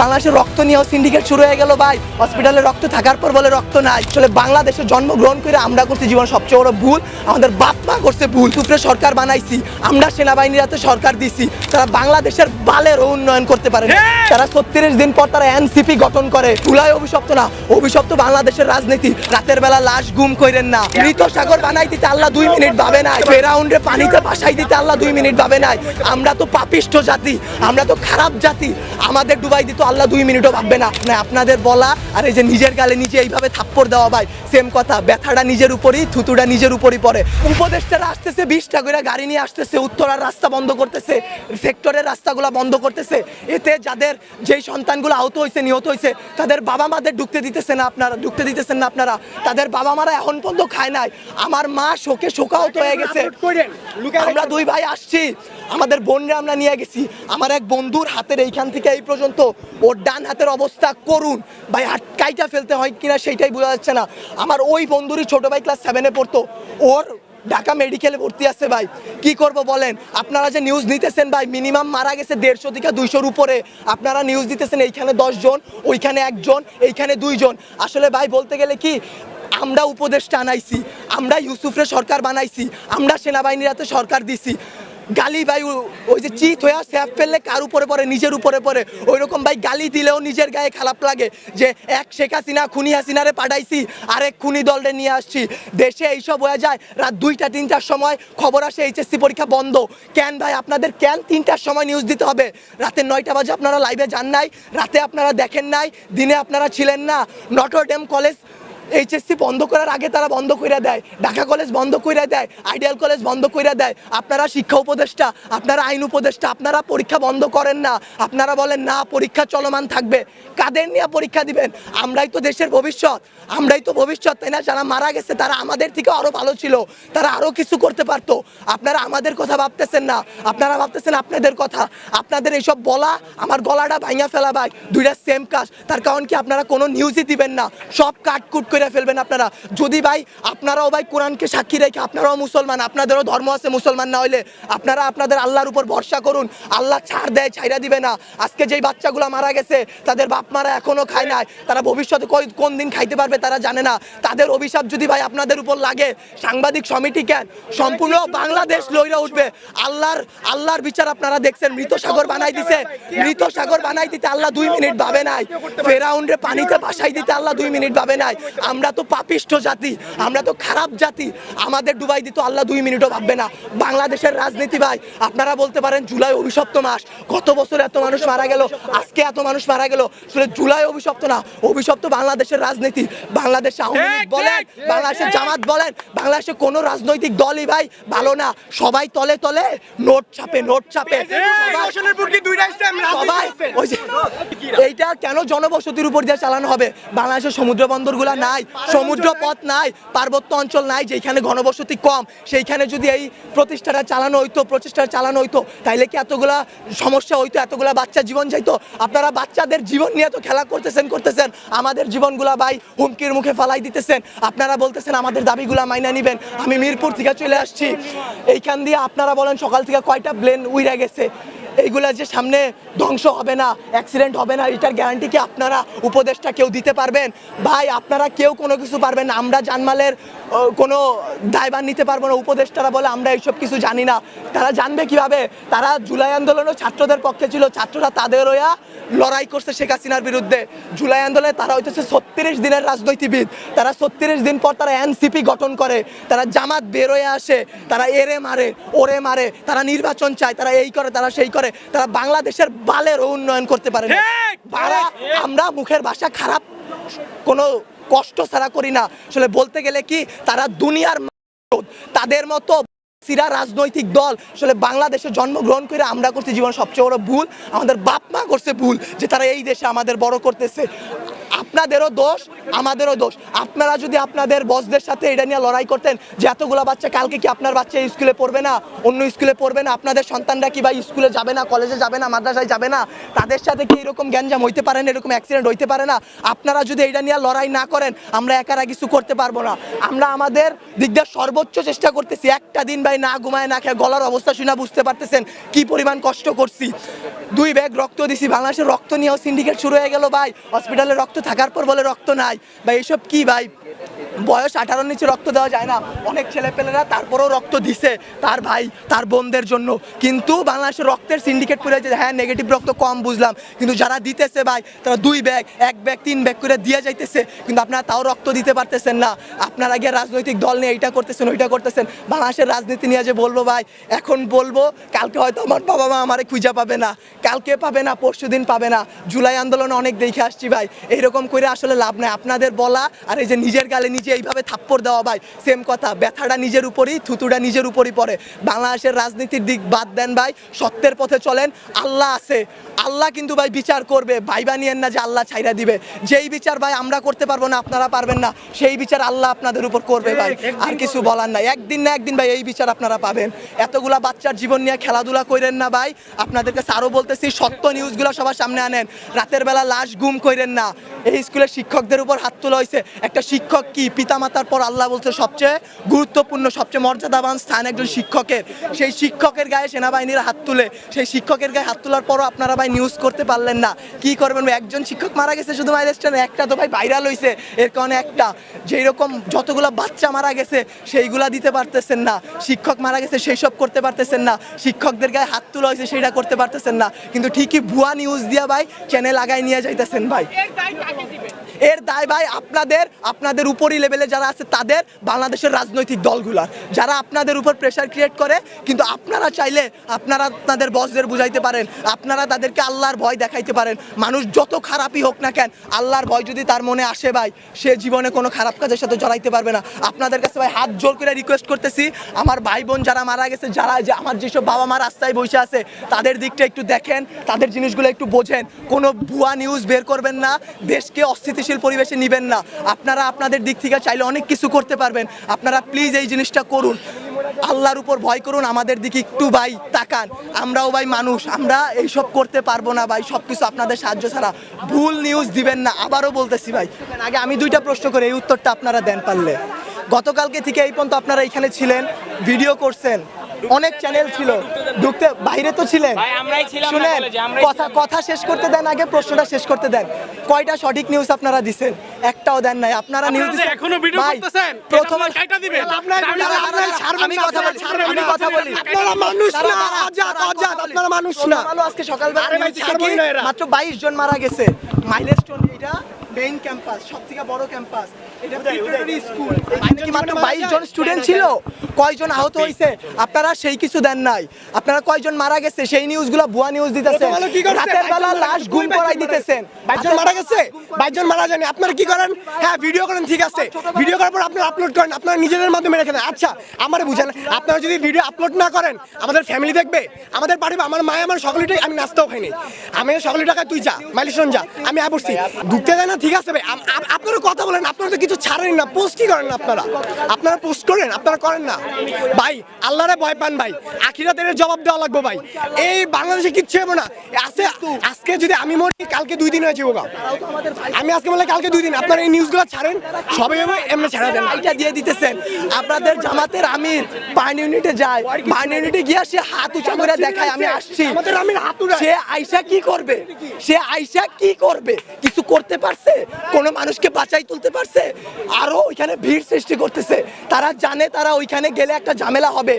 বাংলাদেশের রক্ত নিয়েও সিন্ডিকেট শুরু হয়ে গেল ভাই। হসপিটালে রক্ত থাকার পর বলে রক্ত নাই। আসলে বাংলাদেশে জন্মগ্রহণ করে আমরা করছি জীবন সবচেয়ে বড় ভুল, আমাদের বাপ মা করছে ভুল। সুপ্রে সরকার বানাইছি আমরা, সেনাবাহিনীর হাতে সরকার দিছি, তারা বাংলাদেশের বালেরও উন্নয়ন করতে পারে না। তারা 36 দিন পর তারা এনসিপি গঠন করে। চুলাই অভিশপ্ত না, অভিশপ্ত বাংলাদেশের রাজনীতি। রাতের বেলা লাশ গুম কইরেন না। মৃত সাগর বানাই দিতে আল্লাহ 2 মিনিট ভাবে নাই। ফেরাউন্ডে পানিতে ভাসাই দিতে আল্লাহ 2 মিনিট ভাবে নাই। আমরা তো পাপিষ্ঠ জাতি, আমরা তো খারাপ জাতি, আমাদের ডুবাই দিত আল্লাহ 2 মিনিটও ভাববে না। আপনাদের বলা আর এই যে নিজের গালে নিজে এইভাবে থাপ্পড় দেওয়া ভাই সেম কথা। ব্যথাটা নিজের উপরই, থুতুটা নিজের উপরই পড়ে। উপদেষ্টারা আসতেছে 20টা করে গাড়ি নিয়ে আসতেছে, উত্তরার রাস্তা বন্ধ করতেছে, সেক্টরের রাস্তাগুলো বন্ধ করতেছে। এতে যাদের যেই সন্তানগুলো আহত হয়েছে, নিহত হয়েছে, তাদের বাবা মাদের ঢুকতে দিতেছেন না আপনারা। তাদের বাবা মারা এখন পর্যন্ত খায় নাই। আমার মা শোকে শোকাহত হয়ে গেছে। আমরা 2 ভাই আসছি, আমাদের বোনরা আমরা নিয়ে গেছি। আমার এক বন্ধুর হাতের এইখান থেকে এই পর্যন্ত ওর ডান হাতের অবস্থা করুন ভাই, হাত কাইটা ফেলতে হয় কিনা সেইটাই বোঝা যাচ্ছে না। আমার ওই বন্ধুরই ছোট ভাই ক্লাস 7-এ পড়তো, ওর ঢাকা মেডিকেলে ভর্তি আছে ভাই। কি করব বলেন? আপনারা যে নিউজ নিতেছেন ভাই, মিনিমাম মারা গেছে 150 থেকে 200-র উপরে। আপনারা নিউজ দিতেছেন এইখানে 10 জন, ওইখানে 1 জন, এইখানে 2 জন। আসলে ভাই বলতে গেলে কি, আমরা উপদেষ্টা আনাইছি, আমরা ইউসুফরে সরকার বানাইছি, আমরা সেনাবাহিনীর হাতে সরকার দিছি। গালি ভাই ওই যে চিত হয়ে স্যাপ ফেললে কার উপরে পড়ে? নিজের উপরে পড়ে। ওই রকম ভাই গালি দিলেও নিজের গায়ে খারাপ লাগে যে এক শেখ হাসিনা খুনি হাসিনারে পাঠাইছি, আরেক খুনি দলরে নিয়ে আসছি। দেশে এইসব হয়ে যায় রাত 2টা-3টার সময় খবর আসে এইচএসসি পরীক্ষা বন্ধ। কেন ভাই আপনাদের কেন 3টার সময় নিউজ দিতে হবে? রাতে 9টা বাজে আপনারা লাইভে যান নাই, রাতে আপনারা দেখেন নাই, দিনে আপনারা ছিলেন না। নটর ডেম কলেজ এইচএসসি বন্ধ করার আগে তারা বন্ধ করে দেয়, ঢাকা কলেজ বন্ধ করে দেয়, আইডিয়াল কলেজ বন্ধ করে দেয়। আপনারা শিক্ষা উপদেষ্টা, আপনারা আইন উপদেষ্টা, আপনারা পরীক্ষা বন্ধ করেন না। আপনারা বলেন না পরীক্ষা চলমান থাকবে। কাদের নিয়ে পরীক্ষা দিবেন? আমরাই তো দেশের ভবিষ্যৎ, আমরাই তো ভবিষ্যৎ, তাই না? যারা মারা গেছে তারা আমাদের থেকে আরো ভালো ছিল, তারা আরো কিছু করতে পারতো। আপনারা আমাদের কথা ভাবতেছেন না, আপনারা ভাবতেছেন আপনাদের কথা। আপনাদের এইসব বলা আমার গলাটা ভাঙা ফেলা ভাই, 2টা সেম কাজ। তার কারণ কি, আপনারা কোনো নিউজই দিবেন না, সব কাটকুট করে ফেলবেন আপনারা। যদি ভাই আপনারাও ভাই কোরআনকে সাক্ষী রেখে, আপনারাও মুসলমান, আপনাদেরও ধর্ম আছে, মুসলমান না হইলে আপনারা আপনাদের আল্লাহর উপর ভরসা করুন। আল্লাহ ছাড় দেয়, ছাইরা দিবে না। আজকে যেই বাচ্চাগুলো মারা গেছে তাদের বাপ মারা এখনো খায় নাই, তারা ভবিষ্যতে কোন দিন খাইতে পারবে তারা জানে না। তাদের অভিশাপ যদি ভাই আপনাদের উপর লাগে, সাংবাদিক সমিতি কেন, সম্পূর্ণ বাংলাদেশ লইরা উঠবে। আল্লাহর বিচার আপনারা দেখছেন। মৃত সাগর বানাই দিতে আল্লাহ 2 মিনিট ভাবে নাই। ফেরাউন্ডে পানিতে ভাসাই দিতে আল্লাহ 2 মিনিট ভাবে নাই। আমরা তো পাপিষ্ঠ জাতি, আমরা তো খারাপ জাতি, আমাদের ডুবাই দিত আল্লাহ 2 মিনিটও ভাববে না। বাংলাদেশের রাজনীতি ভাই, আপনারা বলতে পারেন জুলাই অভিশপ্ত মাস, গত বছর এত মানুষ মারা গেল, আজকে এত মানুষ মারা গেল। আসলে জুলাই অভিশপ্ত না, অভিশপ্ত বাংলাদেশের রাজনীতি। বাংলাদেশ আওয়ামী লীগ বলেন, বাংলাদেশের জামাত বলেন, বাংলাদেশে কোনো রাজনৈতিক দলই ভাই ভালো না। সবাই তলে তলে নোট ছাপে। সবাই ওই যে এইটা কেন জনবসতির উপর দিয়ে চালানো হবে? বাংলাদেশের সমুদ্র বন্দরগুলা নাই, সমুদ্র পথ নাই, পার্বত্য অঞ্চল নাই, যেখানে ঘনবসতি কম, সেইখানে যদি এই প্রচেষ্টাটা চালানো হইতো তাইলে কি এতগুলা সমস্যা হইতো? এতগুলা বাচ্চা জীবন যাইতো? আপনারা বাচ্চাদের জীবন নিয়ে তো খেলা করতেছেন, আমাদের জীবনগুলা ভাই হুমকির মুখে ফালাই দিতেছেন। আপনারা বলতেছেন আমাদের দাবিগুলা মাইনা নিবেন। আমি মিরপুর থেকে চলে আসছি, এইখান দিয়ে আপনারা বলেন সকাল থেকে কয়টা প্লেন উইরা গেছে। এইগুলা যে সামনে ধ্বংস হবে না, অ্যাক্সিডেন্ট হবে না, এটার গ্যারান্টি কি আপনারা উপদেষ্টা কেউ দিতে পারবেন? ভাই আপনারা কেউ কোনো কিছু পারবেন না। আমরা জানমালের কোনো দায়ভার নিতে পারবো না। উপদেষ্টারা বলে আমরা এইসব কিছু জানি না। তারা জানবে কিভাবে? তারা জুলাই আন্দোলনও ছাত্রদের পক্ষে ছিল, ছাত্ররা তাদের হইয়া লড়াই করছে শেখ হাসিনার বিরুদ্ধে। জুলাই আন্দোলনে তারা হইতেছে 36 দিনের রাজনীতিবিদ। তারা 36 দিন পর তারা এনসিপি গঠন করে, তারা জামাত বের হয়ে আসে, তারা এরে মারে, ওরে মারে, তারা নির্বাচন চায়, তারা এই করে, তারা সেই করে, তারা বাংলাদেশের বালেরও উন্নয়ন করতে পারে না। আমরা মুখের ভাষা খারাপ কোনো কষ্ট ছাড়া করি না। আসলে বলতে গেলে কি, তারা দুনিয়ার তাদের মতো সিরা রাজনৈতিক দল আসলে বাংলাদেশে জন্মগ্রহণ করে আমরা করছি জীবন সবচেয়ে বড় ভুল, আমাদের বাপ মা করছে ভুল যে তারা এই দেশে আমাদের বড় করতেছে। আপনাদেরও দোষ আমাদেরও দোষ। আপনারা যদি আপনাদের বসদের সাথে এটা নিয়ে লড়াই করতেন যে এতগুলা বাচ্চা কালকে কি আপনার বাচ্চা স্কুলে পড়বে না, অন্য স্কুলে পড়বে না, আপনাদের সন্তানরা কি ভাই স্কুলে যাবে না, কলেজে যাবে না, মাদ্রাসায় যাবে না, তাদের সাথে কি এরকম গ্যাঞ্জাম হইতে পারে না, এরকম অ্যাক্সিডেন্ট হইতে পারে না? আপনারা যদি এটা নিয়ে লড়াই না করেন আমরা একারা কিছু করতে পারবো না। আমরা আমাদের দিক দিয়ে সর্বোচ্চ চেষ্টা করতেছি। একটা দিন ভাই না ঘুমায় না খেয়ে গলার অবস্থা শুনে বুঝতে পারতেছেন কি পরিমাণ কষ্ট করছি। 2 ব্যাগ রক্ত দিছি। বাংলাদেশের রক্ত নিয়েও সিন্ডিকেট শুরু হয়ে গেল ভাই। হসপিটালে রক্ত থাকার পর বলে রক্ত নাই ভাই। এসব কি ভাই? বয়স 18 নিচে রক্ত দেওয়া যায় না। অনেক ছেলেপেলেরা তারপরেও রক্ত দিছে তার ভাই তার বোনদের জন্য। কিন্তু বাংলাদেশের রক্তের সিন্ডিকেট করে যে হ্যাঁ নেগেটিভ রক্ত কম বুঝলাম, কিন্তু যারা দিতেছে ভাই তারা 2 ব্যাগ 1 ব্যাগ 3 ব্যাগ করে দিয়ে যাইতেছে, কিন্তু আপনারা তাও রক্ত দিতে পারতেছেন না। আপনারা গিয়ে রাজনৈতিক দল নিয়ে এইটা করতেছেন ওইটা করতেছেন। বাংলাদেশের রাজনীতি নিয়ে যে বলবো ভাই, এখন বলবো কালকে হয়তো আমার বাবা মা আমারে খুঁজে পাবে না, কালকে পাবে না, পরশুদিন পাবে না। জুলাই আন্দোলনে অনেক দেখে আসছি ভাই, এইরকম করে আসলে লাভ নাই। আপনাদের বলা আর এই যে নিজের গালে নিজে এইভাবে থাপ্পড় দেওয়া ভাই সেম কথা। ব্যথাটা নিজের উপরই, থুতুটা নিজের উপরই পড়ে। বাংলাদেশের রাজনীতির দিক বাদ দেন ভাই, সত্যের পথে চলেন। আল্লাহ আছে, আল্লাহ কিন্তু ভাই বিচার করবে। ভাইবা নিয়েন না যে আল্লাহ ছাইরা দিবে। যেই বিচার ভাই আমরা করতে পারবো না, আপনারা পারবেন না, সেই বিচার আল্লাহ আপনাদের উপর করবে ভাই। আর কিছু বলার নাই। একদিন না একদিন ভাই এই বিচার আপনারা পাবেন। এতগুলা বাচ্চার জীবন নিয়ে খেলাধুলা করেন না ভাই। আপনাদেরকে আরও বলতেছি, সত্য নিউজগুলো সবার সামনে আনেন। রাতের বেলা লাশ গুম করেন না। এই স্কুলের শিক্ষকদের উপর হাত তোলা হয়েছে। একটা শিক্ষক কি পিতামাতার পর আল্লাহ বলছে সবচেয়ে গুরুত্বপূর্ণ, সবচেয়ে মর্যাদাবান স্থান একজন শিক্ষকের। সেই শিক্ষকের গায়ে সেনাবাহিনীর হাত তুলে, সেই শিক্ষকের গায়ে হাত তোলার পরও আপনারা ভাই নিউজ করতে পারলেন না। কি করবেন? একজন শিক্ষক মারা গেছে শুধু মাইলস্টোনে, একটা তো ভাই ভাইরাল হয়েছে এর কারণে একটা। যেই রকম যতগুলা বাচ্চা মারা গেছে সেইগুলা দিতে পারতেছেন না। শিক্ষক মারা গেছে সেই সব করতে পারতেছেন না। শিক্ষকদের গায়ে হাত তোলা হয়েছে সেটা করতে পারতেছেন না। কিন্তু ঠিকই ভুয়া নিউজ দিয়া ভাই চ্যানেল আগায় নিয়ে যাইতেছেন ভাই। এর দায় ভাই আপনাদের উপরই লেভেলে যারা আছে তাদের, বাংলাদেশের রাজনৈতিক দলগুলার, যারা আপনাদের উপর প্রেশার ক্রিয়েট করে। কিন্তু আপনারা চাইলে আপনারা আপনাদের বসদের বুঝাইতে পারেন, আপনারা তাদেরকে আল্লাহর ভয় দেখাইতে পারেন। মানুষ যত খারাপই হোক না কেন, আল্লাহর ভয় যদি তার মনে আসে ভাই, সে জীবনে কোনো খারাপ কাজের সাথে জড়াইতে পারবে না। আপনাদের কাছে ভাই হাত জোর করে রিকোয়েস্ট করতেছি, আমার ভাই বোন যারা মারা গেছে, যারা যে আমার যেসব বাবা মা রাস্তায় বসে আছে, তাদের দিকটা একটু দেখেন, তাদের জিনিসগুলো একটু বোঝেন। কোনো ভুয়া নিউজ বের করবেন না, দেশকে অস্থিতিশীল পরিবেশে নিবেন না। আপনারা আপনাদের দিক থেকে চাইলে অনেক কিছু করতে পারবেন। আপনারা প্লিজ এই জিনিসটা করুন, আল্লাহর উপর ভয় করুন, আমাদের দিকে একটু ভাই তাকান। আমরাও ভাই মানুষ, আমরা এইসব করতে পারবো না ভাই, সব কিছু আপনাদের সাহায্য ছাড়া। ভুল নিউজ দিবেন না, আবারও বলতেছি ভাই। আগে আমি 2টা প্রশ্ন করে এই উত্তরটা আপনারা দেন পারলে। গতকালকে থেকে এই পর্যন্ত আপনারা এখানে ছিলেন, ভিডিও করছেন, অনেক চ্যানেল ছিল, ঢুকতে বাইরে তো ছিলেন। শুনেন, কথা শেষ করতে দেন, আগে প্রশ্নটা শেষ করতে দেন। কয়টা সঠিক নিউজ আপনারা দিছেন? একটাও দেন নাই। আপনারা নিউজ দিচ্ছেন এখনো ভিডিও করতেছেন, প্রথমে কাইটা দিবেন। আমি কথা বলি, আপনারা মানুষ না, আজাদ, আপনারা মানুষ না। আজকে সকালবেলা মাত্র 22 জন মারা গেছে। মাইলস্টোন, এটা মেইন ক্যাম্পাস, সবথেকে বড় ক্যাম্পাস। এটা প্রিপারেটরি স্কুল। এখানে কি মাত্র 22 জন স্টুডেন্ট ছিল? কয়জন আহত হয়েছে? আপনারা সেই কিছু দেন নাই। আপনারা কয়জন মারা গেছে সেই নিউজগুলো ভুয়া নিউজ দিতেছেন। রাতের বেলা লাশ গুম করাই দিতেছেন। 22 জন মারা গেছে, 22 জন মারা যায়নি। আপনারা কি করেন? হ্যাঁ, ভিডিও করেন, ঠিক আছে, ভিডিও করার পর আপনারা আপলোড করেন, আপনারা নিজেদের মাধ্যমে রেখে দেন। আচ্ছা, আমারে বুঝেন, আপনারা যদি ভিডিও আপলোড না করেন আমাদের ফ্যামিলি দেখবে, আমাদের বাড়ি, আমার মায়ে আমার সকলেটাই, আমি নাস্তাও খাইনি, আমি সকলের টাকায় তুই যা মাইলস্টোন যা, আমি বসছি, ঢুকতে দেয় না, ঠিক আছে ভাই। আপনারা কথা বলেন, আপনারা তো কিছু ছাড়েন না, পোস্টই করেন না। আপনারা পোস্ট করেন, আপনারা করেন না ভাই। আল্লাহরে ভয় পান ভাই, আখিরাতের জবাব দেওয়া লাগবে ভাই। এই বাংলাদেশে কিচ্ছু হবে না। আজকে যদি আমি মরি, কালকে 2 দিন হয়েছে ওগা, আমি আজকে বলে কালকে 2 দিন। আপনারা এই নিউজগুলো ছাড়েন, সবাই এমনি ছাড়া দেন। এটা দিয়ে দিতেছেন। আপনাদের জামাতের আমির বার্ন ইউনিটে যায়, বার্ন ইউনিটে গিয়ে সে হাত উঁচা করে দেখায় আমি আসছি। আমাদের আমির হাত উঠায়। সে আইসা কি করবে? সে আইসা কি করবে? কিছু করতে পারছে? কোন মানুষকে বাঁচাই তুলতে পারছে? আরো ওইখানে ভিড় সৃষ্টি করতেছে। তারা জানে তারা ওইখানে গেলে একটা ঝামেলা হবে।